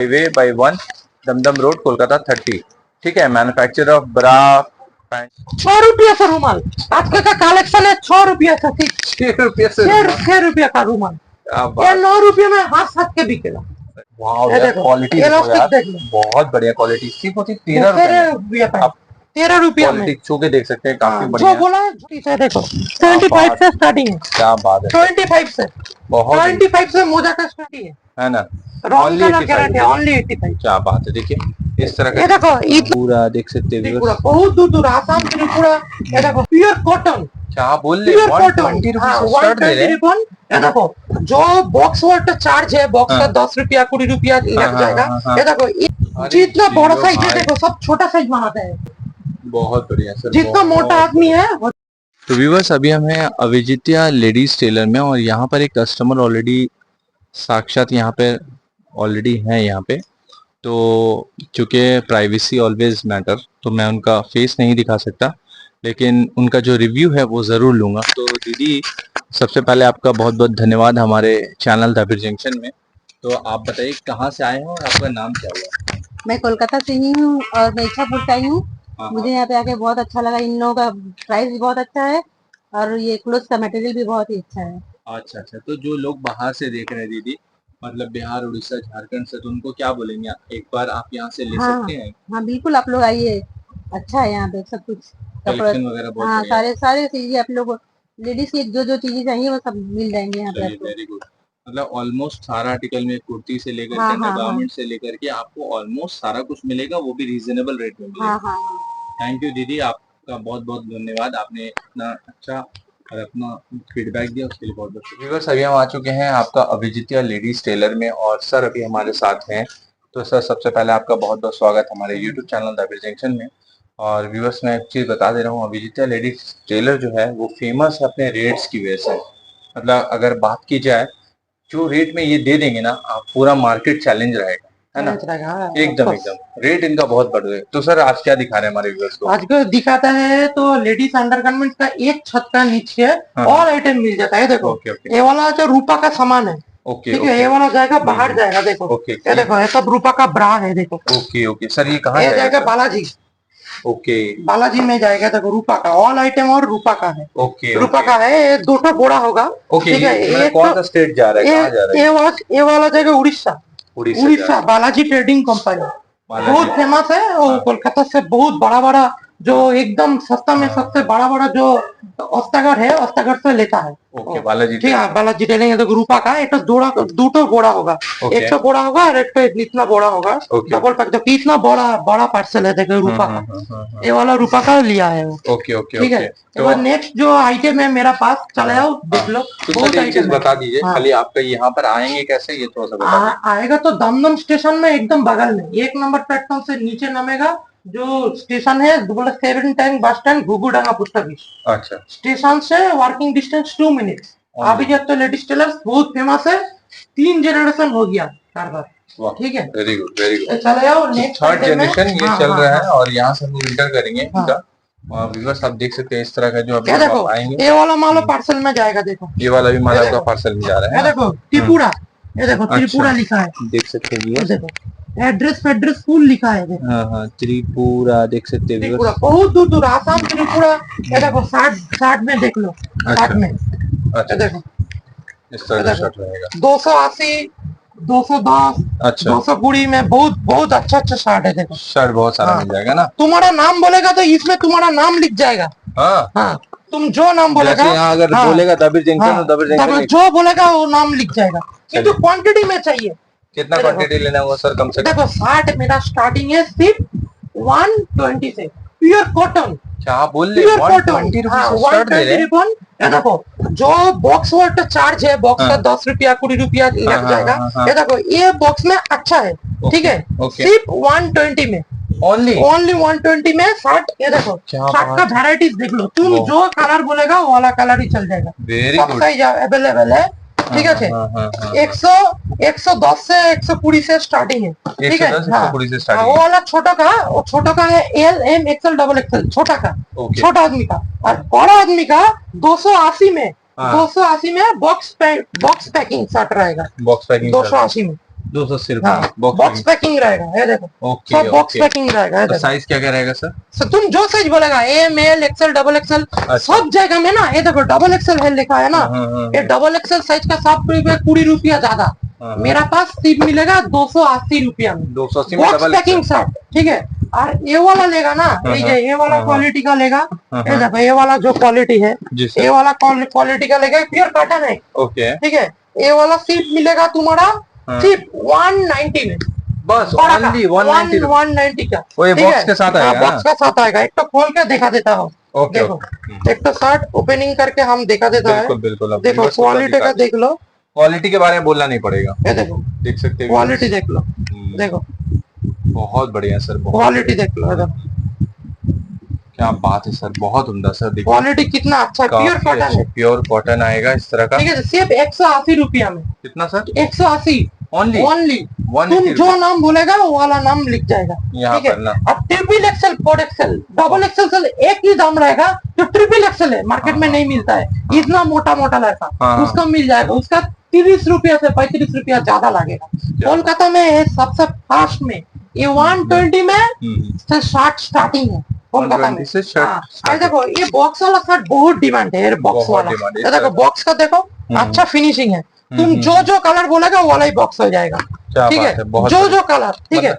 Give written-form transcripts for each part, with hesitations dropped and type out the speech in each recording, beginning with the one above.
Highway by 1 Dumdum road Kolkata 30। ठीक है। Manufacturer of ब्रा। 6 रुपया का रुमाल आज का कलेक्शन है। 6 रुपया का 6 रुपये से 6 रुपया का रुमाल। क्या ये बात। 9 रुपये में हाथ साथ के बिकेगा। वाह ये यार, देखो, क्वालिटी देखो इलास्टिक यार, देख लो। बहुत बढ़िया क्वालिटी। सिर्फ होती 13 रुपए में। 13 रुपया आप 13 रुपया में। क्वालिटी छू के देख सकते हैं, काफी जो बढ़िया। बोला है झूठी से देखो 75 से स्टार्टिंग है। क्या बात है। 25 से बहुत 25 से मोजा का स्टार्टिंग है ना। रॉन्ग Only कलर 85 गारंटी रुपए। ओनली 85। क्या बात है। देखिए इस तरह ये का देखो पूरा देख सकते हैं त्रिपुरा viewers। बहुत दूर दूर आसाम त्रिपुरा। ये देखो प्योर कॉटन। क्या बोल रहे, प्योर 120 कॉटन रुपए से शर्ट दे रहे हैं। ये देखो जो बॉक्स वर्ट चार्ज है बॉक्स का 10 रुपया 20 रुपया लग जाएगा। ये देखो जितना बड़ा साइज है देखो सब छोटा साइज बनाते हैं। बहुत बढ़िया सर। जितना मोटा आदमी है तो व्यूअर्स अभी हम हैं अविजित्या लेडीज टेलर में, और यहाँ पर एक कस्टमर ऑलरेडी साक्षात यहाँ पे ऑलरेडी हैं यहाँ पे। तो चूँकि प्राइवेसी ऑलवेज मैटर, तो मैं उनका फेस नहीं दिखा सकता, लेकिन उनका जो रिव्यू है वो ज़रूर लूँगा। तो दीदी सबसे पहले आपका बहुत बहुत धन्यवाद हमारे चैनल दबिर जंक्शन में। तो आप बताइए कहाँ से आए हैं और आपका नाम क्या हुआ। मैं कोलकाता से ही हूँ और मैं इच्छापुर से आई हूँ। हाँ, मुझे यहाँ पे आके बहुत अच्छा लगा। इन लोगों का प्राइस भी बहुत अच्छा है और ये क्लोथ का मटेरियल भी बहुत ही अच्छा है। अच्छा अच्छा। तो जो लोग बाहर से देख रहे हैं दीदी, मतलब बिहार उड़ीसा झारखंड से, तो उनको क्या बोलेंगे आप? एक बार आप यहाँ से ले हाँ सकते हैं। हाँ बिल्कुल, आप लोग आइए। अच्छा है यहाँ पे सब कुछ कपड़ा। कलेक्शन वगैरह बहुत हाँ बढ़िया है। सारे सारे चीजें आप लोग लेडीज की जो जो चीजें चाहिए वो सब मिल जाएंगे यहाँ पे चलिए आपको। Very good. मतलब ऑलमोस्ट सारा आर्टिकल में, कुर्ती से लेकर हाँ के हाँ हाँ गारमेंट से लेकर के आपको ऑलमोस्ट सारा कुछ मिलेगा, वो भी रीजनेबल रेट में हाँ मिलेगा। हाँ। थैंक यू दीदी, आपका बहुत बहुत धन्यवाद। आपने इतना अच्छा और अपना फीडबैक दिया, उसके लिए बहुत बहुत व्यूअर्स अभी हम आ चुके हैं आपका अविजित्या लेडीज टेलर में, और सर अभी हमारे साथ हैं। तो सर सबसे पहले आपका बहुत बहुत स्वागत हमारे यूट्यूब चैनल दबिर जंक्शन में। और व्यूअर्स मैं एक चीज़ बता दे रहा हूँ, अविजित्या लेडीज टेलर जो है वो फेमस है अपने रेट्स की वजह से। मतलब अगर बात की जाए जो रेट में ये दे देंगे ना, आप पूरा मार्केट चैलेंज रहेगा, है ना। एकदम एकदम रेट इनका बहुत बढ़ है। तो सर आज क्या दिखा रहे हैं हमारे व्यूअर्स को? आज को दिखाता है तो लेडीज अंडरगारमेंट का एक छत का नीचे ऑल आइटम मिल जाता है। देखो ये वाला जो रूपा का सामान है। ओके ठीक है, ये वाला जाएगा बाहर जाएगा। देखो ओके ये देखो ये सब रूपा का ब्रा है। देखो ओके ओके सर, ये कहाँ ये जाएगा सर? बालाजी। ओके बालाजी में जाएगा। देखो रूपा का ऑल आइटम और रूपा का है। ओके रूपा का है। ये 2 बोरा होगा। ओके। ठीक है, ये एक कौन सा स्टेट जा रहा है, कहाँ जा रहा है? ये वाला जाएगा उड़ीसा। उड़ीसा उड़ीसा बालाजी ट्रेडिंग कंपनी बहुत फेमस है और कोलकाता से बहुत बड़ा बड़ा जो एकदम सस्ता में सबसे बड़ा बड़ा जो अस्तागर है अस्तागर से लेता है। ओके बालाजी। ठीक है, बालाजी ट्रेडिंग तो रूपा का एक दो बोरा होगा। एक बोरा होगा और एक इतना बोरा होगा। Double pack. जो इतना बड़ा पार्सल है देखो रूपा का। ये वाला रूपा का लिया है वो। ओके ओके ठीक है। तो नेक्स्ट जो आइटम है मेरा पास चले आओ देख लो। बहुत एक चीज बता दीजिए खाली, आपका यहाँ पर आएंगे कैसे, ये थोड़ा सा बता दीजिए। आएगा तो दमदम स्टेशन में एकदम बगल में 1 नंबर प्लेटफॉर्म से नीचे नमेगा। जो स्टेशन है 7 tank bus stand Ghughudanga post office. अच्छा। स्टेशन से वॉकिंग डिस्टेंस 2 मिनट्स। अभी जब तो लेडीज टेलर्स बहुत फेमस है। 3 जनरेशन हो गया कारबार। ठीक है, वेरी गुड वेरी गुड। चले आओ नेक्स्ट 3rd जनरेशन ये चल रहा है, और यहाँ से हम इंटर करेंगे इनका। व्यूअर्स आप देख सकते हैं इस तरह का जो अभी देखो आएंगे। ये वाला माल पार्सल में जाएगा। देखो ये वाला भी माल आपका पार्सल में जा रहा है। देखो त्रिपुरा। ये देखो त्रिपुरा लिखा है, देख सकते हैं। देखो एड्रेस फुल लिखा है। हाँ हाँ त्रिपुरा देख सकते हैं। त्रिपुरा बहुत दूर दूर आसाम त्रिपुरा। ये देखो 60 में देख लो। 60 में अच्छा देखो इस तरह का शर्ट रहेगा। 280 210 अच्छा 220 में बहुत अच्छा शर्ट है। देखो शर्ट बहुत सारा मिल जाएगा ना। तुम्हारा नाम बोलेगा तो इसमें तुम्हारा नाम लिख जाएगा। हाँ तुम जो नाम बोलेगा यहाँ अगर बोलेगा दबिर जंक्शन तो दबिर जंक्शन जो बोलेगा वो नाम लिख जाएगा। किंतु क्वांटिटी में चाहिए। कितना क्वांटिटी लेना होगा सर कम से कम? देखो 60 मेरा स्टार्टिंग है सिर्फ 120 से। Pure cotton. क्या बोल रहे हैं? 120 रुपए शर्ट दे रहे हैं। देखो जो बॉक्स वर्ट चार्ज है बॉक्स का 10 रुपया 20 रुपया लग जाएगा। ये देखो ये बॉक्स में अच्छा है। ठीक है, सिर्फ 120 में ओनली 120 में 60। ये देखो 60 का वेराइटीज देख लो। तुम जो कलर बोलेगा वो वाला कलर ही चल जाएगा। वेरी गुड साइज अवेलेबल है। ठीक है, 110 से 120 से स्टार्टिंग है। ठीक है, वो वाला छोटा का है L M XL double XL छोटा का। छोटा आदमी का। और बड़ा आदमी का 280 में बॉक्स पैकिंग शर्ट रहेगा। 280 में 280 हाँ, रुपए बॉक्स पैकिंग रहेगा, ये देखो ओके सब बॉक्स ओके। पैकिंग रहेगा, ये तो देखो। साइज क्या क्या रहेगा सर? तो तुम जो साइज बोलेगा M L XL double XL सब जगह में ना, ये देखो डबल एक्सएल है लिखा है ना, ये डबल एक्सएल साइज का 20 रुपया ज्यादा, मेरा पास सिर्फ मिलेगा 280 रुपया में, 280 में बॉक्स डबल पैकिंग शर्ट, ठीक है। और ये वाला लेगा ना, ये वाला क्वालिटी का लेगा, ये देखो ये वाला जो क्वालिटी है, ये वाला क्वालिटी का लेगा, प्योर कॉटन है, ओके ठीक है। ये वाला सिर्फ मिलेगा तुम्हारा सिर्फ 190 में, बस ओनली 190 190 का, वो ये ठीक बॉक्स है? के साथ हाँ, आएगा बॉक्स के साथ आएगा। एक तो खोल के दिखा देता हूँ, ओके देखो एक तो शर्ट ओपनिंग करके हम दिखा देता है, बिल्कुल बिल्कुल। अब देखो viewers को क्वालिटी दिखा का देख लो, क्वालिटी के बारे में बोलना नहीं पड़ेगा, ये देखो देख सकते हैं क्वालिटी देख लो, देखो बहुत बढ़िया सर, बहुत क्वालिटी देख लो, इधर क्या बात है सर, बहुत उम्दा सर, देखिए क्वालिटी कितना अच्छा है, प्योर कॉटन है, प्योर कॉटन आएगा इस तरह का। ठीक है। सिर्फ 180 रुपया में, कितना सर? 180 ओनली ओनली, 180 तुम जो नाम बोलेगा वो वाला नाम लिख जाएगा, यहाँ ठीक है। पर ना। अब triple XL, four XL, double XL से एक ही दाम रहेगा, जो ट्रिपल एक्सएल है मार्केट में नहीं मिलता है, इतना मोटा मोटा लड़का, हाँ। उसका मिल जाएगा, उसका 30 रुपया से 35 रुपया ज्यादा लगेगा। कोलकाता में है सबसे फास्ट में, ये 120 में से शर्ट स्टार्टिंग है कोलकाता में। 120 से शर्ट हाँ, स्टार्टिंग। देखो ये बॉक्स वाला शर्ट बहुत डिमांड है, बॉक्स बहुत वाला, डिमांड है, ये देखो बॉक्स का देखो अच्छा फिनिशिंग है, तुम जो जो कलर बोलेगा वो वाला ही बॉक्स हो जाएगा, क्या ठीक बात है। है, बहुत जो जो कलर, ठीक है,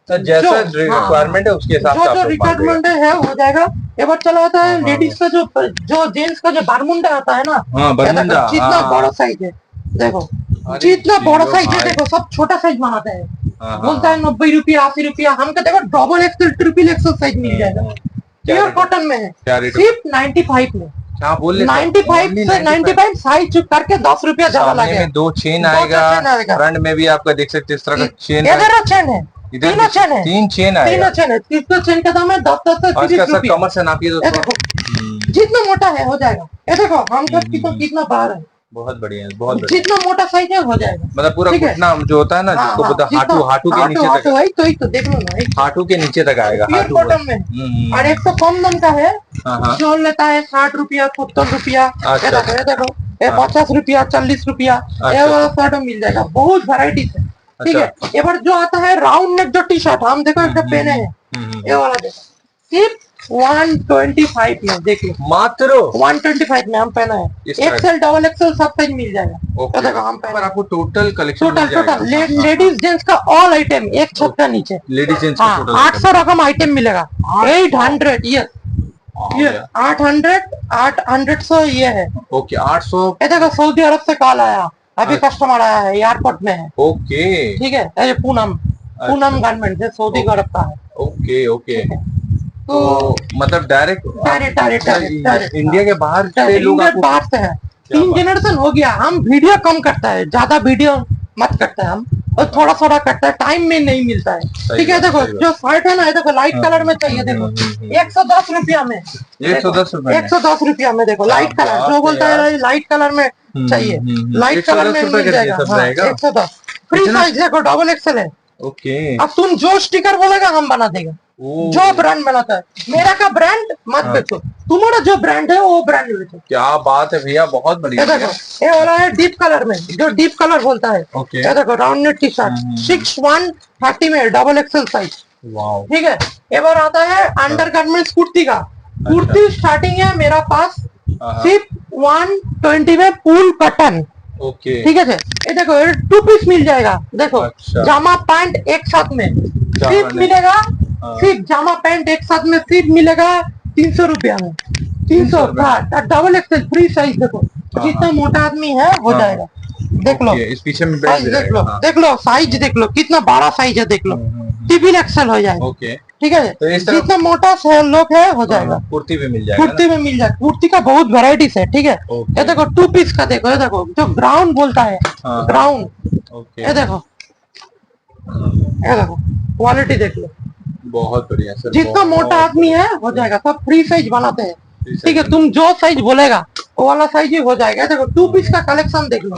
तो जैसा हाँ, रिक्वायरमेंट है उसके हिसाब से जो आप जो लोग मान रिक्वायरमेंट है हो जाएगा। एक बार चला होता है हाँ, लेडीज का जो जेंट्स का जो बारमुंडा आता है ना, हाँ, बरमुंडा, जितना हाँ। बड़ा साइज है, देखो अरे जितना बड़ा जियो साइज है, भाई। देखो सब छोटा साइज बनाते हैं, हाँ, बोलता है 90 रुपया 80 रुपया, हमको देखो double XL triple XL size मिल जाएगा, प्योर रेट? कॉटन में है, क्या रेट? सिर्फ 95 में, क्या बोल रहे 95 से 95 साइज चुप करके 10 रुपया ज्यादा सामने लगेगा। में दो चेन दो आएगा, चेन आएगा। फ्रंट में भी आपका देख सकते हैं इस तरह का चेन इधर चेन है, इधर तीनों चेन है, 3 चेन तीनों आएगा। चेन है, तीसरा चेन का दाम है 10 से और 30 इसका सर रुपया। कमर से नापिए ये दोस्तों। देखो जितना मोटा है हो जाएगा, ये देखो हम सब कितना कितना बाहर है, बहुत बढ़िया है, बहुत बढ़िया। जितना मोटा साइज है हो जाएगा, मतलब पूरा ठीक है। घुटना जो होता है ना, हाँ, जिसको हाँ, बोलते हैं जितना- हाथू के नीचे हाथू तक, है, तो एक तो देख लो ना, एक हाथू के नीचे तक आएगा, प्योर हाथू कॉटन में, और एक तो कम दाम का है, हाँ। जो लेता है 60 रुपया 70 रुपया, अच्छा। ये देखो ये 50 रुपया 40 रुपया, ये अच्छा। वाला शर्ट मिल जाएगा, बहुत वैरायटी है, ठीक है। ये बार जो आता है राउंड नेक जो टी शर्ट, हम देखो एक पहने हैं, ये वाला देखो सिर्फ 125 में, देख लो मात्र 125 में हम पहना है, इस तरह एक्सएल डबल एक्सएल सब साइज मिल जाएगा, ओके। ये देखो हम पर पहना आपको total collection total total ladies gents का ऑल आइटम एक छत का नीचे, लेडीज जेंट्स हाँ 800 रकम आइटम मिलेगा, 800 ये 800 से ये है, ओके 800 ये देखो सऊदी अरब से कॉल आया, अभी कस्टमर आया है, एयरपोर्ट में है, ओके ठीक है। ये पूनम गारमेंट है, सऊदी अरब का है, ओके ओके। तो मतलब डायरेक्ट डायरेक्ट इंडिया के बाहर से लोग आपको बाहर से है, 3 जनरेशन हो गया। हम वीडियो कम करता है, ज्यादा वीडियो मत करता है हम, और थोड़ा थोड़ा करता है, टाइम में नहीं मिलता है, ठीक है। देखो जो शर्ट है ना, ये देखो लाइट कलर में चाहिए, देखो 110 रुपया में, 110 रुपए 110 रुपया में, देखो लाइट कलर जो बोलता है लाइट कलर में चाहिए, लाइट कलर में मिल जाएगा, 110 फ्री साइज, देखो डबल एक्सएल है, ओके। अब तुम जो स्टिकर बोलेगा हम बना देगा, जो ब्रांड बनाता है, मेरा का ब्रांड मत बेचो, तुम्हारा जो ब्रांड है वो ब्रांड बेचो। क्या बात है भैया, बहुत बढ़िया। ये देखो ये वाला है डीप कलर में, जो डीप कलर बोलता है, ओके। ये देखो राउंड नेक टी शर्ट 6130 में डबल एक्सएल साइज, वाओ ठीक है। ये बार आता है अंडर गारमेंट्स कुर्ती का, कुर्ती स्टार्टिंग है मेरा पास सिर्फ 120 में फुल कॉटन, ओके ठीक है। ये देखो ये 2 पीस मिल जाएगा, देखो अच्छा। जामा पैंट एक साथ में सिर्फ मिलेगा, सिर्फ जामा पैंट एक साथ में सिर्फ मिलेगा 300 रुपया में, 300 डबल एक्सएल फ्री साइज, देखो जितना मोटा आदमी है हो जाएगा, देख लो इस पीछे में साइज देख लो, देख लो साइज देख लो कितना बड़ा साइज है, देख लो ट्रिपल एक्सएल हो जाएगा, ओके। ठीक है। तो इस तरह जितना मोटा से लोग है हो जाएगा, कुर्ती भी मिल जाएगा, कुर्ती में मिल जाएगा, कुर्ती का बहुत वैरायटीज है, ठीक है। ओके। ये देखो 2 पीस का, देखो ये देखो जो ग्राउंड बोलता है, हाँ। Ground, okay. ये देखो क्वालिटी देख लो, बहुत बढ़िया सर, जितना बहुत मोटा आदमी है हो जाएगा, सब फ्री साइज बनाते हैं, free size ठीक है। तुम जो साइज बोलेगा वो वाला साइज ही हो जाएगा। देखो 2 पीस का कलेक्शन देख लो,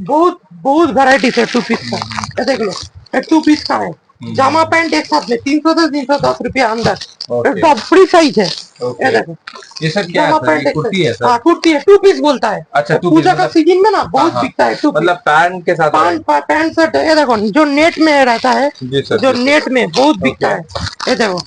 बहुत बहुत वैरायटी है 2 पीस का, ये देख लो ये 2 पीस का है, जामा पैंट एक साथ में 300 से 310 रुपया अंदर, Okay. टॉप फ्री साइज है। Okay. ये देखो ये सर क्या है जामा सर? पैंट ये कुर्ती है सर? हाँ कुर्ती है, 2 पीस बोलता है। अच्छा, 2 पूजा पीस का मतलब सीजन में ना बहुत हाँ, बिकता है 2 पीस। मतलब पैंट के साथ पैंट शर्ट, ये देखो जो नेट में रहता है, जी सर, जो जी सर। नेट में बहुत बिकता है, ये देखो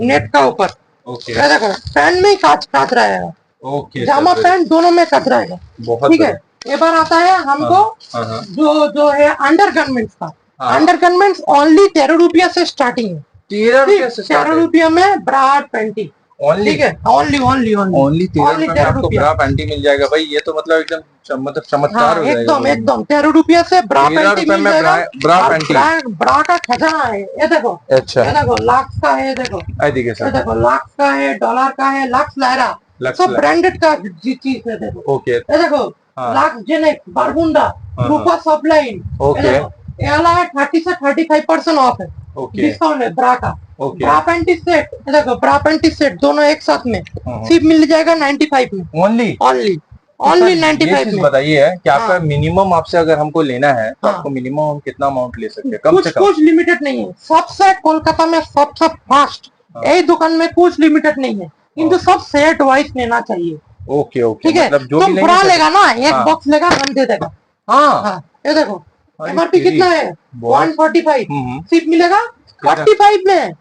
नेट का ऊपर, ओके ये देखो पैंट में ही काच रहेगा, ओके जामा सर, पैंट दोनों में कट रहेगा। बहुत ठीक है, ये बार आता है हमको हाँ, हाँ। जो है अंडर गारमेंट्स का। हाँ। अंडर गारमेंट्स ओनली 13 रुपया से स्टार्टिंग है। 13 रुपये से 13 रुपया में ब्रा और पैंटी। ओनली ठीक है, ओनली ओनली ओनली 13 रुपये में आपको ब्रा पैंटी मिल जाएगा भाई। ये तो मतलब एकदम मतलब चमत्कार हो जाएगा। एकदम एकदम 13 रुपया से ब्रा 13 पैंटी रुपये मिल में जाएगा। ब्रा और पैंटी। ब्रा का खजाना है, ये देखो। अच्छा, ये देखो लाक्स का है, ये देखो। देखिए ये सर, देखो लाक्स का है, डॉलर का है, लक्स लायरा, लक्स सब लायरा। ब्रांडेड का चीज है। देखो ओके, ये देखो हाँ। लक्स जेनेक्स बारमुंडा हाँ, रूपा सप्लाइन। ओके। ये वाला है 30 से 35% ऑफ है, ओके डिस्काउंट है ब्रा का। ओके, ब्रा पैंटी सेट, ये देखो ब्रा पैंटी सेट दोनों एक साथ में हाँ। सिर्फ मिल जाएगा 95 में ओनली ओनली ओनली 95 चीज में। बताइए है कि आपका हाँ। मिनिमम आपसे अगर हमको लेना है तो हाँ। आपको मिनिमम हम कितना अमाउंट ले सकते हैं? कम से कुछ कम? कुछ लिमिटेड नहीं है, सबसे कोलकाता में सबसे फास्ट यही दुकान में कुछ लिमिटेड नहीं है, किंतु सब सेट वाइज लेना चाहिए। ओके ओके, ठीक है, मतलब जो तुम भी ब्रा लेंगे लेगा ना, एक हाँ। बॉक्स लेगा हम दे देगा। हाँ, हाँ ये देखो अरे एमआरपी तेरी, कितना है? बहुत। 145 हम्म। सिर्फ मिलेगा 45 में।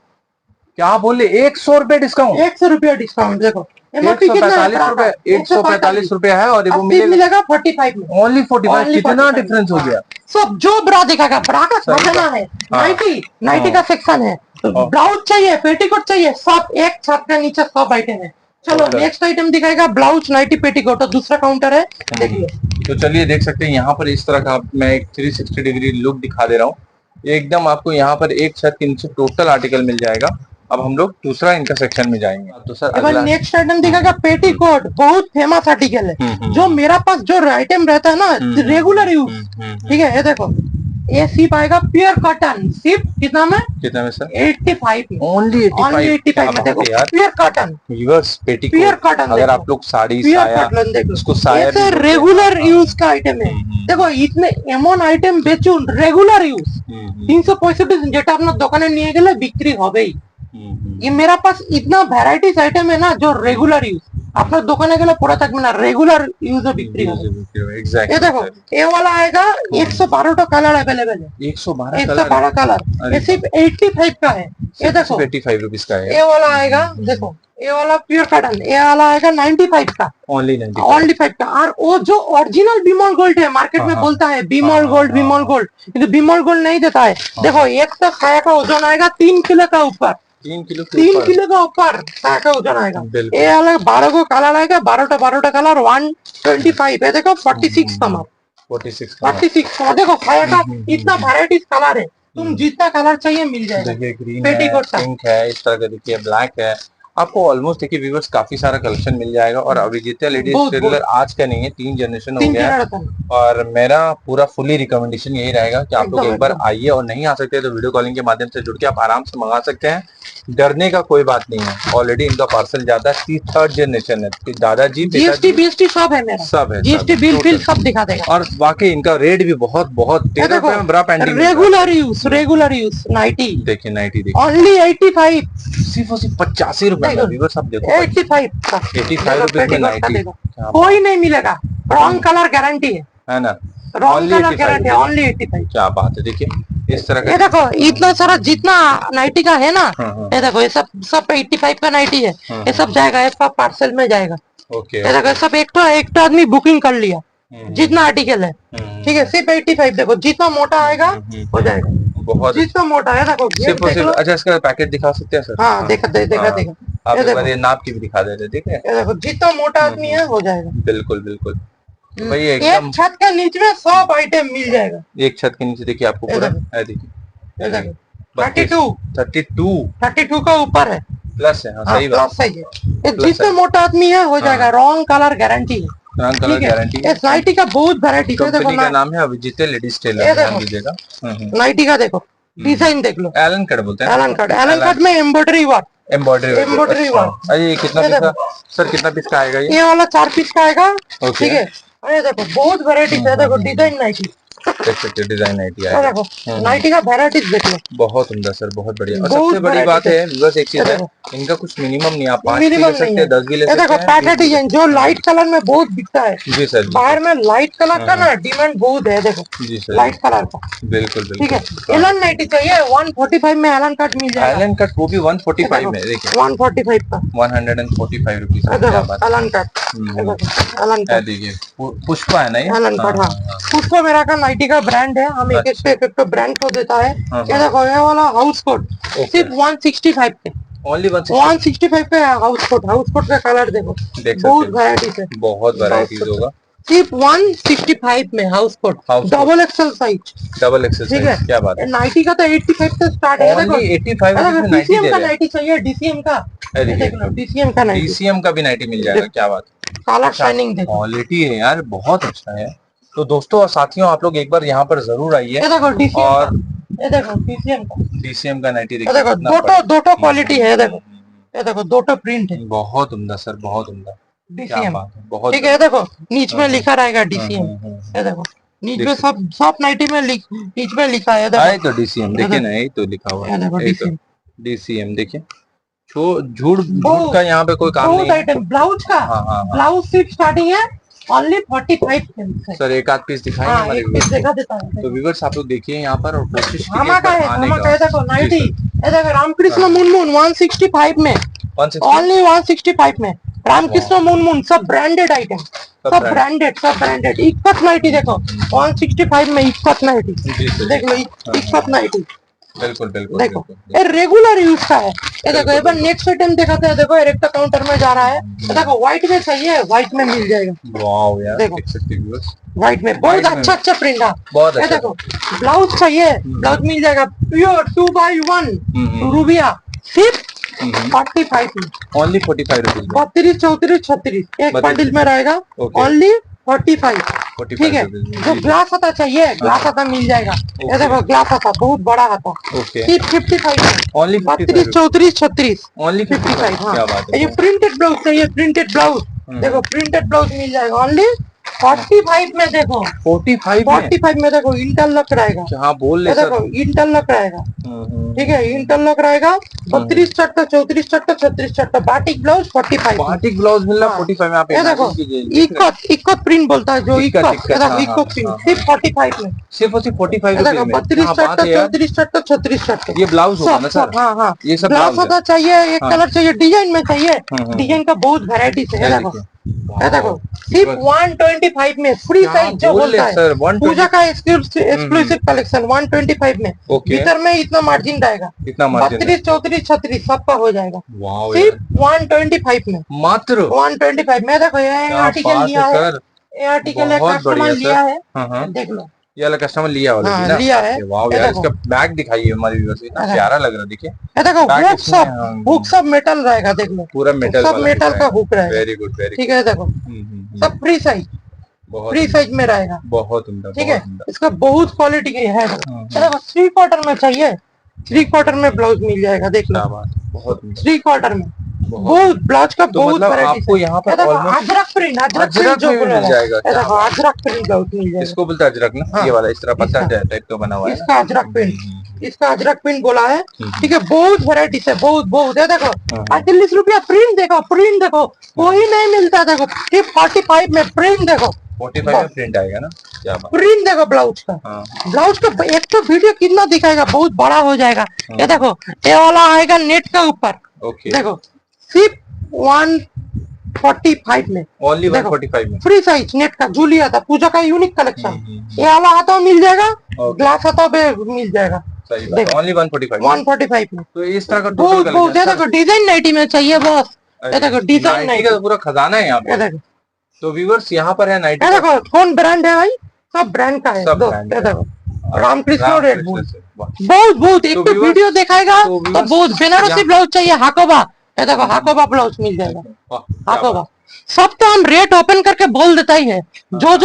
क्या बोले, 100 रुपए डिस्काउंट? 100 रुपया डिस्काउंट। देखो एमआरपी कितना है? 145 रुपए, 145 रुपए है और वो सिर्फ मिलेगा 45 में। ओनली 45। Only कितना 45 डिफरेंस हो गया? सब जो ब्रा दिखागा, ब्रा का सही खजाना बात। है। हाँ। 90 का सेक्शन है, हाँ। ब्लाउज चाहिए, पेटीकोट चाहिए, सब एक छत के नीचे सब आइटम है। चलो Okay. नेक्स्ट आइटम दिखाएगा ब्लाउज, नाइटी, पेटीकोट, और दूसरा काउंटर है, देखिए। तो चलिए देख सकते हैं यहाँ पर इस तरह का मैं एक 360 डिग्री लुक दिखा दे रहा हूँ। एकदम आपको यहाँ पर एक छत के नीचे टोटल आर्टिकल मिल जाएगा। अब हम लोग दूसरा इंटरसेक्शन में जाएंगे। तो सर अगला नेक्स्ट आइटम दिखाएगा पेटीकोट, बहुत फेमस आर्टिकल है। जो मेरा पास जो आइटम रहता है ना रेगुलर यूज, ठीक है, ये देखो ये सिर्फ आएगा प्योर कॉटन, सिर्फ कितना में सर? 85 में ओनली 85 में। देखो pure cotton, viewers petticoat. Pure cotton. अगर आप लोग साड़ी प्योर साया कॉटन देखो, उसको साया भी बोलते हैं। रेगुलर यूज का आइटम है। देखो इतने एमन आइटम बेचुन रेगुलर यूज 365 যেটা আপনার দোকানে নিয়ে গেলে বিক্রি হবেই। ये मेरा पास इतना वैरायटीज आइटम है ना जो रेगुलर यूज আপনার দোকানে গেলে পড়ে থাকবে না, रेगुलर यूज বিক্রি হবে। ये देखो ये वाला आएगा 112 कलर अवेलेबल है, 112 कलर, ये सिर्फ 85 का है। ये देखो 85 रुपीज का है। ये वाला आएगा, देखो ये वाला प्योर कॉटन, ये वाला आएगा 95 का ओनली 95 का। और वो जो ओरिजिनल बीमॉल गोल्ड है, मार्केट में बोलता है बीमॉल गोल्ड बीमॉल गोल्ड, किंतु बीमॉल गोल्ड नहीं देता है। देखो एक तो साया का वजन आएगा 3 किलो का ऊपर, 3 किलो 3 किलो का ऊपर साया का वजन आएगा। बिल्कुल। ये वाला 12 को कलर आएगा, 12टा कलर 125 है। देखो 46 का मार, 46 का। 46 का। देखो साया का इतना वैरायटीज कलर है, तुम जितना कलर चाहिए मिल जाएगा। देखिए ग्रीन पेटीकोट है, पिंक है, इस तरह का देखिए ब्लैक है। आपको ऑलमोस्ट देखिए व्यूअर्स काफी सारा कलेक्शन मिल जाएगा। और अभिजीत लेडीज टेलर आज का नहीं है, 3 जनरेशन हो गया है। और मेरा पूरा फुली रिकमेंडेशन यही रहेगा कि आप लोग एक बार आइए, और नहीं आ सकते तो वीडियो कॉलिंग के माध्यम से जुड़ के आप आराम से मंगा सकते हैं। डरने का कोई बात नहीं है, ऑलरेडी इनका पार्सल जाता है, 3rd जनरेशन है। दादाजी जीएसटी बीएसटी सब है मेरा, सब है, जीएसटी बिल फिल सब दिखा देगा। और वाकई इनका रेट भी बहुत बहुत 13 रुपए में ब्रा पैंटी रेगुलर यूज नाइटी, देखिए नाइटी देखिए ओनली 85, सिर्फ और सिर्फ 85 रुपए में। व्यूअर्स आप देखो 85 का 85 रुपए में नाइटी, कोई नहीं मिलेगा। रॉन्ग कलर गारंटी है ना? Wrong colour guarantee, only 85। क्या बात है, देखिए इस तरह ये का। देखो इतना सारा जितना नाइटी का है ना, हाँ। ये देखो ये सब 85 का नाइटी है। ये सब जाएगा, ये सब पार्सल में जाएगा। ओके ये देखो सब एक तो आदमी बुकिंग कर लिया, जितना आर्टिकल है, ठीक है, सिर्फ 85। देखो जितना मोटा आएगा हो जाएगा, बहुत जितना मोटा है। देखो सिर्फ और सिर्फ। अच्छा इसका पैकेट दिखा सकते हैं सर? हाँ देखा आप एक बार ये नाप की भी दिखा देते, ठीक है? ये देखो जितना मोटा आदमी है हो जाएगा। बिल्कुल बिल्कुल भाई, एक एकदम छत के नीचे में सब आइटम मिल जाएगा। एक छत के नीचे देखिए आपको पूरा है। देखिए ये देखो 32 का ऊपर है, प्लस है। हाँ सही बात, प्लस सही है। ये जितना मोटा आदमी है हो जाएगा। रॉन्ग कलर गारंटी है, रंग कलर गारंटी। ये नाइटी का बहुत वैरायटी है। देखो कंपनी का नाम है अभिजीत लेडीज टेलर, ये ध्यान देखो। दीजिएगा। नाइटी का देखो डिजाइन देख लो, एलन कट बोलते हैं। एलन कट में एम्ब्रॉयडरी वर्क, एम्ब्रॉयडरी वर्क। अरे ये कितना पीस का सर, कितना पीस का आएगा ये? ये वाला 4 पीस का आएगा, ओके। ठीक है। अरे देखो बहुत वैरायटी है। देखो डिजाइन नाइटी, देख सकते हो डिजाइन नाइटी ये आएगा। देखो नाइटी का वैराइटीज देख लो, बहुत उम्दा सर, बहुत बढ़िया। और बहुत सबसे बड़ी variety बात है। है व्यूअर्स, एक चीज ये है, देखो इनका कुछ मिनिमम नहीं, आप 5 भी ले मिनिमम सकते नहीं हैं, है। 10 भी ले ये सकते देखो हैं, 20 पैटर्न भी ले डिजाइन सकते जो लाइट कलर में बहुत बिकता है, हैं। जी सर, जी बाहर में लाइट कलर का हाँ, ना डिमांड बहुत है, देखो जी सर, लाइट कलर का, बिल्कुल ठीक है। बिल्कुल। एलन नाइटी चाहिए 145 में एलन कट मिल जाएगा, आइलैंड कट वो भी ये 145 देखो में, देखिए 145 का, 145 रुपीज ये में, क्या देखो बात है। एलन कट, ये देखो एलन कट, देखिए पुष्पा है ना ये, एलन कट, हाँ हाँ। पुष्पा मेरा का नाइटी का ब्रांड है, हम एक अच्छा। एक पे ब्रांड को देता है। हाँ, ये हाँ। देखो ये वाला हाउस कोट सिर्फ 165 पे, ओनली 160, 165 पे हाउस कोट का कलर देखो, देख बहुत सकते हैं, वैरायटीज है, बहुत वैरायटीज होगा। सिर्फ 165 में house coat, house coat. Double XL size, double XL ठीक साइज, क्या बात है। है। नाइटी का तो 85 से स्टार्ट है, देखो ओनली 85 रुपीज में नाइटी डीसीएम दे का रहे हैं। नाइटी चाहिए, डीसीएम का, ये ये देखिए देख लो डीसीएम का नाइटी, डीसीएम का भी नाइटी मिल जाएगा, क्या बात है। काला शाइनिंग देखो, क्वालिटी है यार, बहुत अच्छा है। तो दोस्तों और साथियों, आप लोग एक बार यहाँ पर जरूर आइए। ये देखो डीसीएम और का, ये देखो डीसीएम का, डीसीएम का नाइटी ये देखिए देखो कितना दो क्वालिटी है, देखो ये देखो दो प्रिंट है, बहुत उम्दा सर, बहुत उम्दा, क्या डीसीएम, बात है, बहुत ठीक है। ये देखो नीच में लिखा रहेगा डीसीएम, हम्म। ये देखो नीच में सब नाइटी में नीच में लिखा है, आए देखो तो डीसीएम देखिए ना, यही तो लिखा हुआ ये देखो है, डीसीएम, डीसीएम देखिए। झूठ झूठ का यहाँ पे कोई काम बहुत नहीं है। आइटम, ब्लाउज का, हाँ, हाँ, हाँ। ब्लाउज सिर्फ स्टार्टिंग है ओनली 45 से। सर एक आध पीस दिखाएंगे हाँ हमारे एक viewers पीस को। देखा देता है, तो व्यूअर्स आप लोग देखिए यहाँ पर, और कोशिश कीजिए धामा एक का बार है, आने धामा का का। है, देखो नाइटी, जी ये देखो रामकृष्ण मुनमुन 165 में, 160 ओनली 165 में रामकृष्ण मुनमुन, सब ब्रांडेड आइटम, सब ब्रांडेड। इक्कत नाइटी देखो 165 में, इक्कत नाइटी जी सर, देख लो, इक्कत नाइटी बिल्कुल बिल्कुल देखो, बिल्कुल। ये रेगुलर यूज का है। ये देखो एक बार नेक्स्ट आइटम दिखाते हैं, देखो एक काउंटर में जा रहा है, ये देखो व्हाइट में चाहिए, व्हाइट में मिल जाएगा, वाओ यार, देखो। देख सकते हैं व्यूअर्स, व्हाइट में बहुत अच्छा प्रिंट है, बहुत ये अच्छा। देखो ब्लाउज चाहिए, ब्लाउज मिल जाएगा प्योर 2x1 रूबिया, सिर्फ 45 में, ओनली 45 रुपीज में, 32 34 36 एक बंडल में रहेगा, ओनली 45, ठीक है। जो ग्लास आता चाहिए, ग्लास आता मिल जाएगा, ये देखो ग्लास आता बहुत बड़ा आता, सिर्फ 55 में, ओनली 32 34 36 ओनली 55, हाँ। क्या बात है। ये प्रिंटेड ब्लाउज चाहिए, प्रिंटेड ब्लाउज, देखो प्रिंटेड ब्लाउज मिल जाएगा ओनली 45 में, देखो 45 में देखो इंटरलॉक रहेगा, हाँ बोल ले ये सर, देखो इंटरलॉक रहेगा, ठीक है, इंटरलॉक रहेगा, 32 चट्टा 34 चट्टा 36 चट्टा, बाटिक ब्लाउज 45, बाटिक ब्लाउज मिल रहा हाँ। 45 में। आप ये देखो इक्कत प्रिंट बोलता है, जो इक्कत प्रिंट सिर्फ 45 में, सिर्फ 45 ये देखो रुपीज 32 में। चट्टा 34 चट्टा 36 चट्टा, ये ब्लाउज होगा ना सर, हाँ हाँ ये सब ब्लाउज ब्लाउज होता चाहिए, एक कलर चाहिए, डिजाइन में चाहिए, हम्म। डिजाइन का बहुत वैरायटी है, ये देखो ये देखो सिर्फ बस। 125 में, फ्री क्या साइज जो बोल बोलता रहे है, सर, 120 पूजा का एक्सक्लूसिव कलेक्शन 125 में, ओके। भीतर में इतना मार्जिन रहेगा, इतना मार्जिन 32 34 36 सबका हो जाएगा, वाओ यार, सिर्फ 125 में, मात्र 125 में। देखो ये क्या आर्टिकल बात लिया है है, सर, ये आर्टिकल एक बहुत कस्टमर बढ़िया लिया सर। है, हाँ, देख लो, ये वाला कस्टमर लिया वाला हाँ, ना, लिया है। वाओ ये यार, देखो। इसका बैग दिखाइए हमारे व्यूअर्स, इतना ये प्यारा लग रहा है, देखिए ये देखो बैक हुक इसमें, हुक सब मेटल रहेगा, देख लो पूरा मेटल सब मेटल का हुक रहेगा, वेरी गुड, वेरी ठीक है, देखो सब फ्री साइज, बहुत फ्री साइज में रहेगा, बहुत उम्दा, ठीक है। बहुत उम्दा। इसका बहुत क्वालिटी की है, देखो 3/4 में चाहिए, 3/4 में ब्लाउज मिल जाएगा, देख लो क्या बात, बहुत उम्दा। 3/4 में, बहुत ब्लाउज का तो बहुत मतलब वैरायटी आपको यहाँ पर almost अजरक प्रिंट जो में मिल जाएगा, ये देखो अजरक प्रिंट ब्लाउज मिल जाएगा, इसको बोलते हैं अजरक ना, हाँ। ये वाला इस तरह पत्ता इसका। टाइप का बना हुआ है, इसका अजरक प्रिंट, इसका अजरक प्रिंट बोला है, ठीक है, बहुत वैरायटी है, बहुत ये देखो 48 रुपया प्रिंट देखो कोई नहीं मिलता, देखो सिर्फ 45 में प्रिंट देखो, 45 में प्रिंट आएगा ना, क्या बात। प्रिंट देखो ब्लाउज का, हाँ। ब्लाउज का एक तो वीडियो कितना दिखाएगा, बहुत बड़ा हो जाएगा, ये देखो ये वाला आएगा नेट का ऊपर, ओके, देखो सिर्फ 145 में, ओनली देखो। 145 में, फ्री साइज नेट का जो लिया था, पूजा का यूनिक कलेक्शन, ये वाला आता मिल जाएगा, ग्लास आता मिल जाएगा, सही बात, ओनली 145 में। 145 में, तो इस तरह का बहुत टोटल बहुत, ये देखो डिजाइन नाइटी में चाहिए बस, ये देखो डिजाइन नाइटी का पूरा खजाना है यहाँ ये पे। देखो, तो व्यूअर्स यहाँ पर है नाइटी ये देखो कौन ब्रांड है भाई, सब ब्रांड का है, सब दोस्त, brand ये का। देखो रामकृष्ण रेड बुल, से, वाह। बहुत एक तो तो viewers- वीडियो दिखाएगा तो तो viewers बहुत, बेनारसी यहाँ- ब्लाउज चाहिए हाकोबा, ये देखो हाकोबा ब्लाउज मिल जाएगा, वाह, क्या हाकोबा बात। सब तो हम रेट ओपन करके बोल देता ही है, जो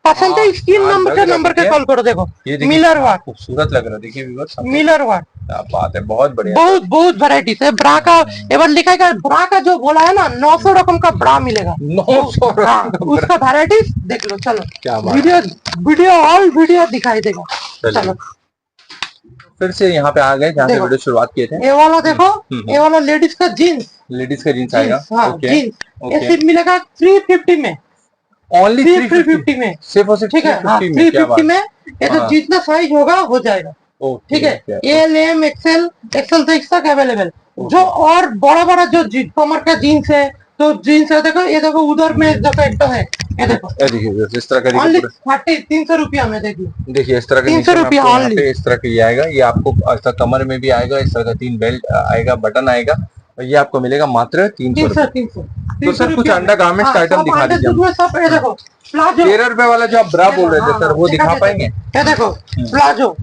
पसंद है स्क्रीन नंबर के कॉल करो। देखो ये देखिए मिलर वाट, खूबसूरत लग रहा है, देखिए व्यूअर्स, मिलर वाट, क्या बात है, बहुत बढ़िया। बहुत वैरायटीज है ब्रा का। एवर लिखा है ब्रा का जो बोला है ना 900 रकम का ब्रा मिलेगा, 900 हाँ, उसका वैरायटीज देख लो। चलो क्या बात वीडियो ऑल वीडियो दिखाई देगा। चलो फिर से यहाँ पे आ गए जहाँ से वीडियो शुरुआत किए थे। ये वाला देखो, ये वाला लेडीज का जीन्स, लेडीज का जीन्स आएगा। हाँ ओके जीन्स, ये सिर्फ मिलेगा 350 में, ओनली 350 में, सिर्फ और सिर्फ ठीक है, हाँ 350 में। ये तो जितना साइज होगा हो जाएगा, ठीक है। एल एम एक्सएल, एक्सएल तो एक तक अवेलेबल। जो और बड़ा जो कमर का जीन्स है, तो जीन्स है देखो, ये देखो उधर में देखो एक तो है, ये देखो देखिए इस तरह का, ओनली 300 रुपया में। देखिए इस तरह का 300 रुपया ओनली, इस तरह का ये आएगा। ये आपको ऐसा कमर में भी आएगा, इस तरह का 3 बेल्ट आएगा, बटन आएगा, और ये आपको मिलेगा मात्र 300। तो सर कुछ अंडर गारमेंट्स का आइटम दिखा दीजिए। सब ये देखो प्लाजो, 13 रुपए वाला जो आप ब्रा बोल रहे थे सर, वो दिखा पाएंगे? ये देखो प्लाजो,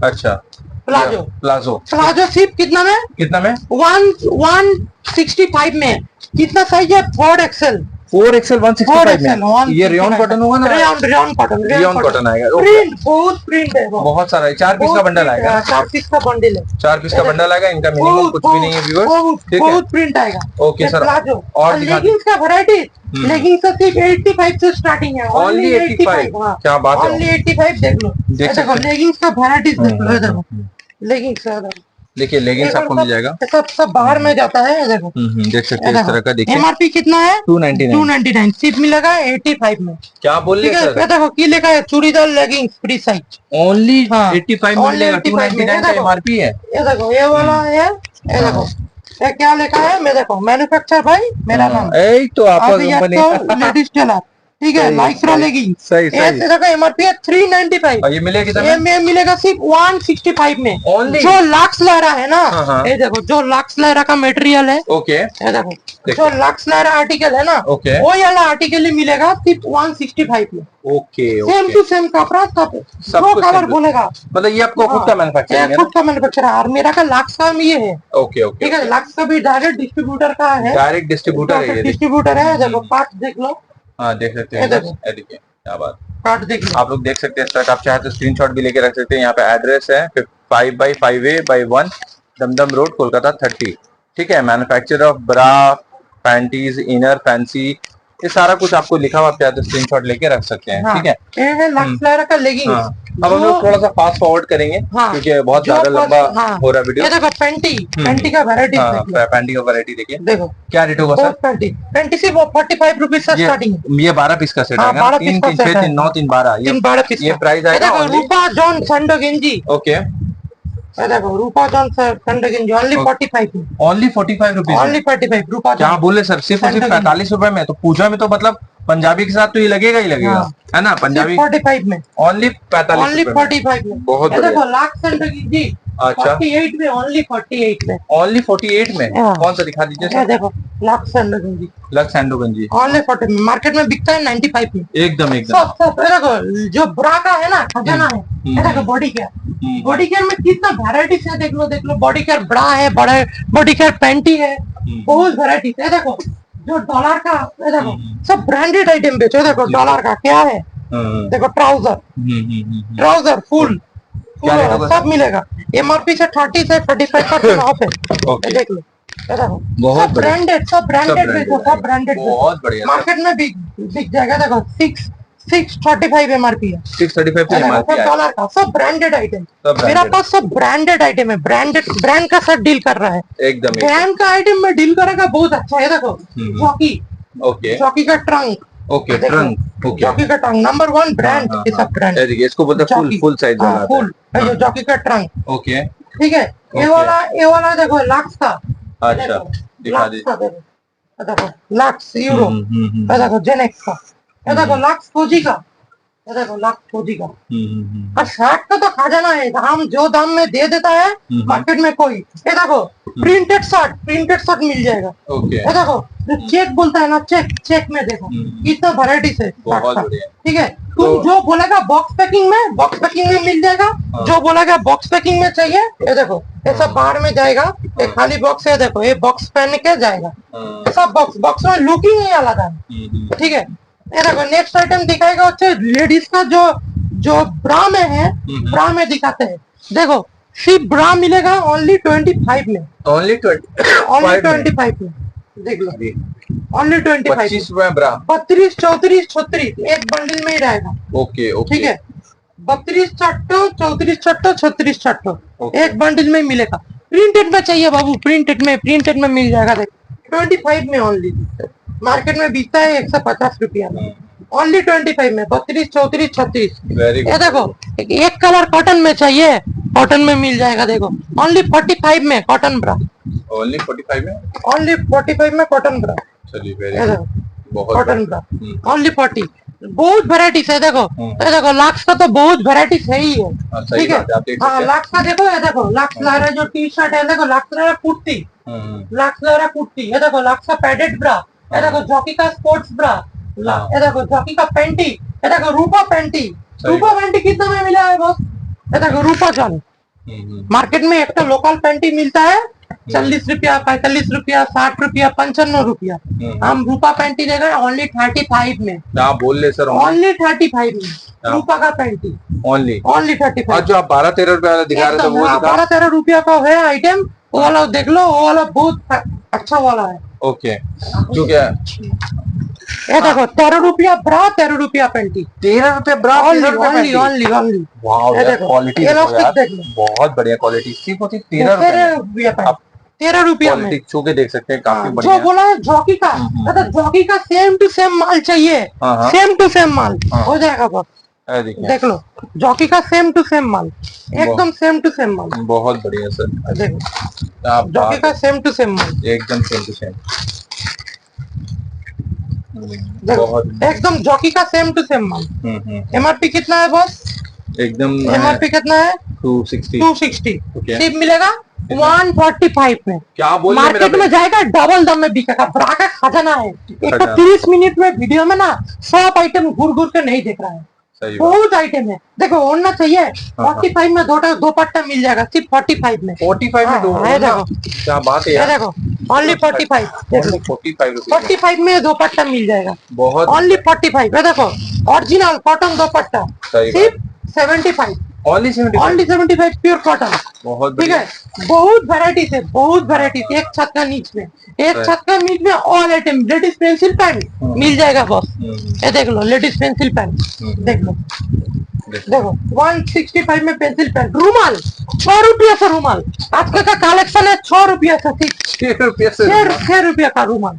अच्छा प्लाजो सिर्फ कितना में? 165 में। कितना साइज है? 4XL 165 में। ये रेयन कॉटन होगा ना? रेयन कॉटन आएगा। बहुत प्रिंट है, बहुत सारा है। 4 पीस का बंडल आएगा। 4 पीस का बंडल है, 4 पीस का बंडल आएगा। इनका मिनिमम कुछ भी नहीं है व्यूअर्स, ठीक है? बहुत प्रिंट आएगा। ओके सर, और लेगिंग्स का वैरायटी, लेगिंग्स का सिर्फ 85 से स्टार्टिंग है, ओनली 85। क्या बात है, ओनली 85। देख लो, देखो लेगिंग्स का वैरायटी देख लो, देखो लेगिंग्स का, देखिए लेगिंग्स आपको मिल जाएगा। सब बाहर में जाता है, देखो देख सकते हैं इस तरह का। देखिए एमआरपी कितना है? 299। सिर्फ मिलेगा 85 में। क्या बोल रहे हैं सर? देखो की लिखा है, churidar leggings free size, only 85 में मिलेगा। 299 का एमआरपी है। ये देखो ये वाला है, ये देखो ये क्या लिखा है? मैं देखो मैन्युफैक्चर भाई मेरा नाम, तो आपका कंपनी लेडीज टेलर, ठीक है। लाइक्रा लेगिंग्स, सही देखो एमआरपी है 395। ये मिलेगा कितना? ये मिलेगा सिर्फ 165 में। ओनली जो लक्स लहरा है ना, ये देखो जो लक्स लहरा का मटेरियल है, ओके, ये देखो जो लक्स लहरा आर्टिकल है ना, ओके, वो वाला आर्टिकल ही मिलेगा सिर्फ 165 में। ओके, सेम टू सेम कपड़ा, सब कलर बोलेगा। मतलब ये आपको खुद का मैन्युफैक्चरिंग है? खुद का मैन्युफैक्चर है, और मेरा का लक्स का ये है। ओके ओके, ठीक है। लक्स का भी डायरेक्ट डिस्ट्रीब्यूटर का है, डायरेक्ट डिस्ट्रीब्यूटर है। डिस्ट्रीब्यूटर है, देखो पार्ट देख लो। हाँ देख सकते हैं, देखिए क्या बात। कार्ड देख लो, आप लोग देख सकते हैं। इस तरह आप चाहे तो स्क्रीनशॉट भी लेके रख सकते हैं। यहाँ पे एड्रेस है 5/5A/1 दमदम रोड, कोलकाता 30, ठीक है। Manufacturer of bra, panties, inner, fancy, ये सारा कुछ आपको लिखा हुआ, आप चाहे तो स्क्रीनशॉट लेके रख सकते हैं, ठीक है। ये है लक्स लहरा का लेगिंग्स। अब हम लोग थोड़ा सा फास्ट फॉरवर्ड करेंगे, क्योंकि बहुत ज्यादा लंबा हो रहा है वीडियो। ये देखो पैंटी का वैरायटी, पैंटी का वैरायटी देखिए। देखो क्या रेट होगा सर? पैंटी सिर्फ 45 रुपीज से स्टार्टिंग है। ये 12 पीस का सेट आएगा। 3 3 6 3 9 3 12, ये 12 पीस। ये प्राइस आएगा। रूपा जॉन सैंडो गेंजी, ओके, देखो रूपा जॉन सैंडो गेंजी ओनली 45 में। ओनली 45 रुपीज, ओनली 45 रूपा। क्या बोले सर? सिर्फ 45 रुपए में? तो पूजा में तो मतलब पंजाबी के साथ तो ये लगेगा ही लगेगा, है ना? पंजाबी 45 में, ओनली 45 में। बहुत बढ़िया। देखो लाख सैंडो गेंजी, अच्छा 48 में, ओनली 48 में। ओनली 48 में? कौन सा दिखा दीजिए सर? देखो लाख सैंडो गेंजी, लक्स सैंडो गंजी, ओनली 40 में। मार्केट में बिकता है 95 में। एकदम सब देखो जो ब्रा का है ना, खजाना है। देखो बॉडी केयर में कितना वैरायटीज है, देख लो बॉडी केयर ब्रा है, बॉडी केयर पैंटी है, बहुत वैरायटीज है। देखो जो डॉलर का, देखो सब ब्रांडेड आइटम बेचो। देखो डॉलर का क्या है, देखो ट्राउजर फुल सब मिलेगा। एमआरपी से 30 से 45 का ऑफ है, देख लो। बहुत ब्रांडेड, सब ब्रांडेड बेचो, सब ब्रांडेड। बहुत बढ़िया। मार्केट में बिक जाएगा। देखो 635 एमआरपी है, 635 पे एमआरपी है। डॉलर का सब ब्रांडेड आइटम। मेरा पास सब ब्रांडेड आइटम है, ब्रांड का साथ डील कर रहा है। एकदम ब्रांड का आइटम में डील करेगा, बहुत अच्छा है। देखो जॉकी, ओके, जॉकी का trunk, okay trunk, okay, jockey का ट्रंक नंबर 1 ब्रांड, ये सब ब्रांड। देखिए इसको बोलते हैं फुल साइज वाला, फुल ये जॉकी का ट्रंक, ओके, ठीक है। ये वाला देखो लक्स का, अच्छा दिखा दीजिए। देखो लक्स यूरो, देखो जेनेक्स का, ये देखो लक्स फौजी का, ये देखो लक्स फौजी का। और शर्ट का तो खजाना है, दाम जो दाम में दे देता है मार्केट में कोई। ये देखो प्रिंटेड शर्ट मिल जाएगा, ओके। ये देखो चेक बोलता है ना, चेक में देखो कितना वैरायटी है, ठीक है। तुम जो बोलेगा बॉक्स पैकिंग में मिल जाएगा। जो बोलेगा बॉक्स पैकिंग में चाहिए, ये देखो ये सब बाहर में जाएगा। ये खाली बॉक्स है, देखो ये बॉक्स पहन के जाएगा। सब बॉक्स में लुकिंग ही अलग है, ठीक है। ये देखो नेक्स्ट आइटम दिखाएगा लेडीज का जो जो ब्रा में है, ब्रा में दिखाते हैं। देखो सिर्फ ब्रा मिलेगा ओनली 25 में, ओनली 25 में, देख लो ओनली 25। 25 में ब्रा, 32 34 36 एक बंडल में ही रहेगा। ओके ओके, ठीक है, 32 चट्टो 34 चट्टो 36 चट्टो एक बंडल में मिलेगा। प्रिंटेड में चाहिए बाबू, प्रिंटेड में मिल जाएगा। देख 25 में ओनली, मार्केट में बिकता है 150 रुपया में, ओनली 25 में 32 34 36। ये देखो एक कलर कॉटन में चाहिए, कॉटन में मिल जाएगा। देखो ओनली 45 में कॉटन ब्रा, ओनली 45 में, ओनली 45 में कॉटन ब्रा। चलिए वेरी बहुत कॉटन ब्रा ओनली 40। बहुत वेराइटीज है। देखो ये देखो लक्स का तो बहुत वेराइटीज है ही है। ठीक है, हाँ लक्स का देखो, ये देखो लक्स ला रहा है जो टी शर्ट है, देखो लक्स ला रहा है कुर्ती, लक्स ला रहा है कुर्ती। ये देखो लक्स का पैडेड ब्रा, ये देखो जॉकी का स्पोर्ट्स ब्रा, ये देखो जॉकी का पैंटी, ये देखो रूपा पैंटी। रूपा पैंटी कितना में मिला है बॉस? ये देखो रूपा जान, मार्केट में एक तो लोकल पैंटी मिलता है 40 रुपया 45 रुपया 60 रुपया 95 रुपया, हम रूपा पैंटी ले गए ओनली 35 में। आप बोल ले सर, ओनली 35 में रूपा का पैंटी, ओनली 35। और जो आप 12-13 रुपया वाला दिखा रहे थे वो 12-13 रुपया का है आइटम, वो वाला देख लो, वो वाला बहुत अच्छा वाला है। ओके, जो क्या ये देखो 13 रुपया ब्रा 13 रुपया पैंटी, 13 रुपया ब्रा, ओनली ओनली। वाओ यार, क्वालिटी देख लो बहुत बढ़िया क्वालिटी, सिर्फ होती 13 रुपया, 13 रुपया में छू के देख सकते हैं, काफी बढ़िया। जो बोला है जॉकी का, जॉकी का सेम टू सेम माल चाहिए, सेम टू सेम माल हो जाएगा बस। देख लो जॉकी का सेम टू सेम माल, एकदम सेम टू सेम माल, बहुत बढ़िया सर। देखो जॉकी का सेम टू सेम माल, एकदम सेम टू सेम, एकदम जॉकी का सेम टू सेम माल। एमआरपी कितना है बॉस? एकदम एमआरपी कितना है? 260 सिर्फ मिलेगा 145 में। क्या बोल रहे हैं? मार्केट में जाएगा डबल दाम में बिकेगा, ब्रा का खजाना है। एक तो 30 मिनट में वीडियो में ना सब आइटम घूर घूर के नहीं देख रहा है, बहुत आइटम है। देखो ओढ़ना चाहिए 45 में दो पट्टा मिल जाएगा, सिर्फ 45 में। 45 में दो, देखो क्या बात है यार। देखो ओनली 45, 45 में दो पट्टा मिल जाएगा, बहुत ओनली 45 है। देखो ओरिजिनल कॉटन दो पट्टा सिर्फ 75, ओनली 75 प्योर कॉटन, बहुत ठीक है। बहुत वेराइटीज है, बहुत वेराइटीज। एक छत का नीच में, एक छत का नीच में all item. Ladies pencil pen मिल जाएगा बॉस, ये देख लो लेडीज पेंसिल पेन, देख लो देखो 165 में पेंसिल पेन। रूमाल 6 रुपया से, रूमाल आज का कलेक्शन है 6 रुपया से, 6 रुपया का रूमाल,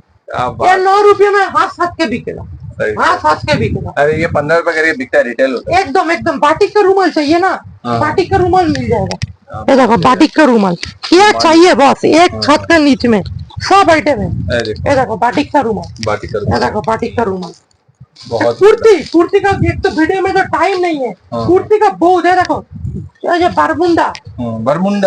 ये 9 रुपया में हाथ के बिकेगा, हाथ के बिकेगा। अरे ये 15 रुपए करके बिकता है, रिटेल होता है। एकदम बाटिक का रूमाल चाहिए ना, बाटिक का रूमाल मिल जाएगा। ये देखो बाटिक का रूमाल, ये चाहिए बॉस, एक छत के नीचे में सब आइटम है। ये देखो बाटिक का रूमाल, ये देखो बाटिक का रूमाल। बहुत कुर्ती का एक तो वीडियो में तो टाइम नहीं है, कुर्ती का बहुत है। देखो ये बरमुंडा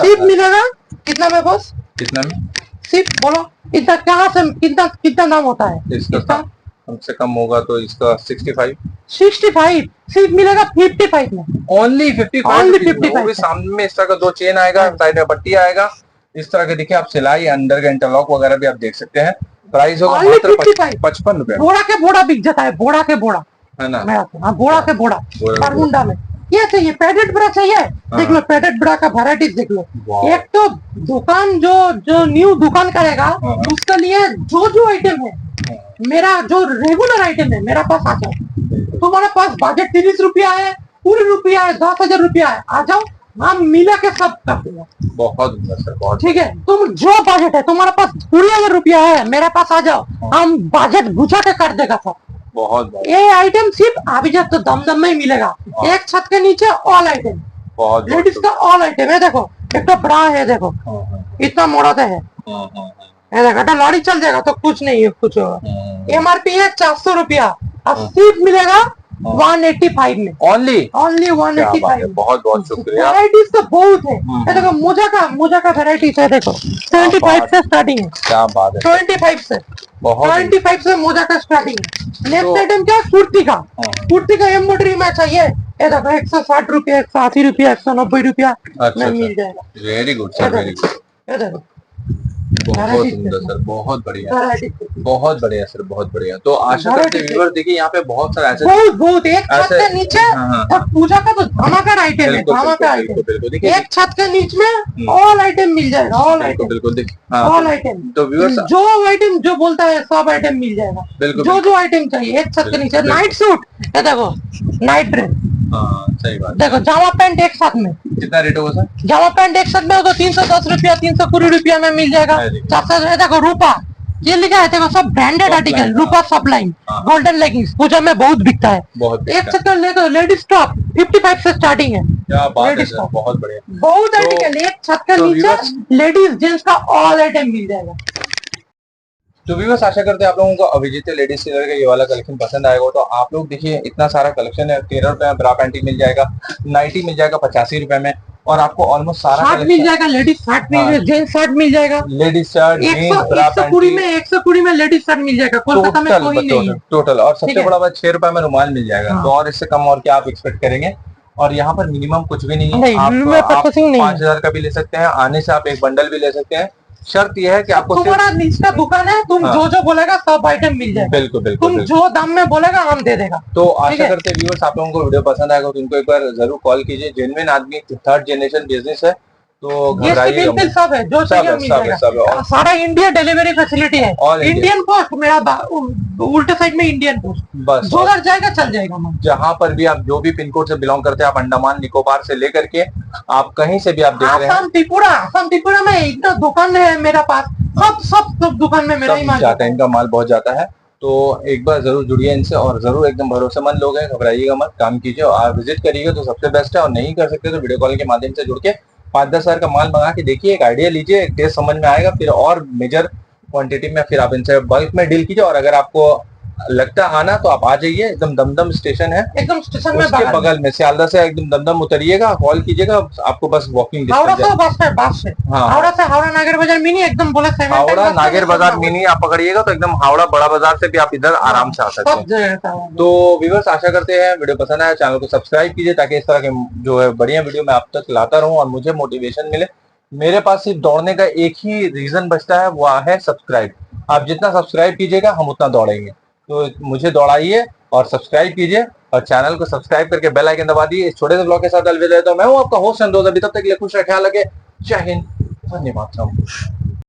सिर्फ मिलेगा कितना में बॉस? कितना में सिर्फ बोलो, इतना कहाँ से कितना दाम होता है इसका? कम से कम होगा तो इसका 65 सिर्फ मिलेगा 55 में, ओनली 55। वो भी सामने में इस तरह का 2 चेन आएगा, साइड में पट्टी आएगा, इस तरह के देखिए आप सिलाई अंदर का इंटरलॉक वगैरह भी आप देख सकते हैं। प्राइस होगा मात्र 55 रुपए। बोड़ा के बोड़ा बिक जाता है, बोड़ा के बोड़ा है ना, बोड़ा के बोड़ा बरमुंडा में। ये चाहिए पैडेड ब्रा चाहिए, देख लो पैडेड ब्रा का वैरायटी देख लो। एक तो दुकान जो न्यू दुकान करेगा उसके लिए जो आइटम है, मेरा जो रेगुलर आइटम है मेरा पास आ जाओ। तुम्हारे पास बजट 30 रुपया है, 20 रुपया है, 10,000 रुपया है, आ जाओ, हम मिला के सब कर देंगे। बहुत सर, बहुत ठीक है। तुम जो बजट है तुम्हारे पास 20,000 रुपया है, मेरे पास आ जाओ, हम बजट बुझा के कर देगा सब। बहुत ये आइटम सिर्फ अभी जब तो दम में ही मिलेगा, एक छत के नीचे ऑल आइटम, बहुत लेडीज का ऑल आइटम है। देखो एक तो ब्रा है, देखो इतना मोड़ा है, देखो लॉरी चल जाएगा तो कुछ नहीं है, कुछ होगा। एमआरपी है 400 रुपया, अब सिर्फ मिलेगा 185 में, ओनली 185। बहुत शुक्रिया। वैराइटीज तो बहुत है। देखो मोजा का वैराइटीज है, देखो 75 से स्टार्टिंग है। क्या बात है, 25 से 25 से मोजा का स्टार्टिंग है। नेक्स्ट आइटम क्या? कुर्ती का एम्ब्रॉयडरी में चाहिए, ये देखो 160 रुपया, 180 रुपया, 190 रुपया में मिल जाएगा। Very good sir, very good. ये देखो बहुत सुंदर सर, बहुत बढ़िया, बहुत बढ़िया सर, बहुत बढ़िया। तो आशा करते हैं व्यूअर, देखिए यहाँ पे बहुत सारा ऐसे बहुत एक छत के नीचे पूजा का तो धमाका आइटम है, धमाका आइटम। देखिए एक छत के नीचे में ऑल आइटम मिल जाएगा, ऑल आइटम, बिल्कुल देखिए ऑल आइटम। तो व्यूअर्स जो आइटम जो बोलता है सब आइटम मिल जाएगा, जो जो आइटम चाहिए एक छत के नीचे। नाइट सूट, ये देखो नाइट ड्रेस, सही बात। देखो जामा पैंट एक साथ में कितना रेट होगा सर? जामा पैंट एक साथ में होगा 310 रुपया, 320 रुपया में मिल जाएगा। 400, देखो रूपा, ये लिखा है देखो, सब ब्रांडेड आर्टिकल, रूपा सब लाइन, गोल्डन लेगिंग्स पूजा में बहुत बिकता है। एक छत का लेकर लेडीज टॉप 55 से स्टार्टिंग है। क्या बात है सर, बहुत बढ़िया, बहुत आर्टिकल, एक छत के नीचे लेडीज जेंट्स का ऑल आइटम मिल जाएगा। तो व्यूअर्स आशा करते हैं आप लोगों को अभिजीत लेडीज टेलर का ये वाला कलेक्शन पसंद आएगा। तो आप लोग देखिए इतना सारा कलेक्शन है। 13 रुपए में ब्रा पैंटी मिल जाएगा, नाइटी मिल जाएगा 85 रुपए में, और आपको ऑलमोस्ट सारा शर्ट मिल जाएगा, लेडीज शर्ट मिल जाएगा, जेंट्स शर्ट मिल जाएगा, लेडीज शर्ट, जींस, ब्रा पैंटी में 120 में लेडीज शर्ट मिल जाएगा। कोलकाता में कोई नहीं है टोटल। और सबसे बड़ा बात 6 रुपए में रुमाल मिल जाएगा। तो और इससे कम और क्या आप एक्सपेक्ट करेंगे। और यहाँ पर मिनिमम कुछ भी नहीं है, आप 5,000 का भी ले सकते हैं, आने से आप एक बंडल भी ले सकते हैं। शर्त यह है कि आपको तुम्हारा निचला दुकान है, तुम जो बोलेगा सब आइटम मिल जाएगा। बिल्कुल बिल्कुल, तुम जो दाम में बोलेगा हम दे देगा। तो आशा करते हैं व्यूअर्स आप लोगों को वीडियो पसंद आएगा, तो उनको एक बार जरूर कॉल कीजिए। जेन्युइन आदमी, 3rd जनरेशन बिजनेस है, तो घबराइए सब है, जो चाहिए मिल जाएगा। सारा इंडिया डिलीवरी फैसिलिटी है, इंडियन पोस्ट, मेरा उल्टे साइड में इंडियन पोस्ट, बस जो उधर जाएगा चल जाएगा। जहाँ पर भी आप जो भी पिन कोड से बिलोंग करते हैं, आप अंडमान निकोबार से लेकर के आप कहीं से भी आप देख रहे हैं, आसाम त्रिपुरा में इतना दुकान है मेरा पास, सब दुकान में मेरा ही माल जाता है, इनका माल बहुत जाता है। तो एक बार जरूर जुड़िए इनसे, और जरूर एकदम भरोसेमंद लोग हैं, घबराइएगा मत, काम कीजिए और आप विजिट करिएगा तो सबसे बेस्ट है। और नहीं कर सकते तो वीडियो कॉल के माध्यम से जुड़ के 5-10 हजार का माल मंगा के देखिए, एक आइडिया लीजिए, एक टेस्ट समझ में आएगा, फिर और मेजर क्वांटिटी में फिर आप इनसे बल्क में डील कीजिए। और अगर आपको लगता आना तो आप आ जाइए, एकदम दमदम स्टेशन है, एकदम स्टेशन में उसके बगल में, सियालदा से एकदम दमदम उतरिएगा, कॉल कीजिएगा, आपको बस वॉकिंग हावड़ा से हावड़ा नागेर बाजार मिनी, एकदम बोला हावड़ा नागेर बाजार मिनी आप पकड़िएगा तो एकदम हावड़ा बड़ा बाजार से भी आप इधर आराम से आ सकते हैं। तो व्यूअर्स आशा करते हैं वीडियो पसंद आया, चैनल को सब्सक्राइब कीजिए ताकि इस तरह के जो है बढ़िया वीडियो मैं आप तक लाता रहूं और मुझे मोटिवेशन मिले। मेरे पास सिर्फ दौड़ने का एक ही रीजन बचता है, वो है सब्सक्राइब। आप जितना सब्सक्राइब कीजिएगा हम उतना दौड़ेंगे, तो मुझे दौड़ाइए और सब्सक्राइब कीजिए, और चैनल को सब्सक्राइब करके बेल आइकन दबा दिए। इस छोटे से ब्लॉग के साथ अलविदा देता हूं। मैं हूं आपका होस्ट संतोष, अभी तब तक के लिए खुश रखे, हाल लगे। जय हिंद, धन्यवाद।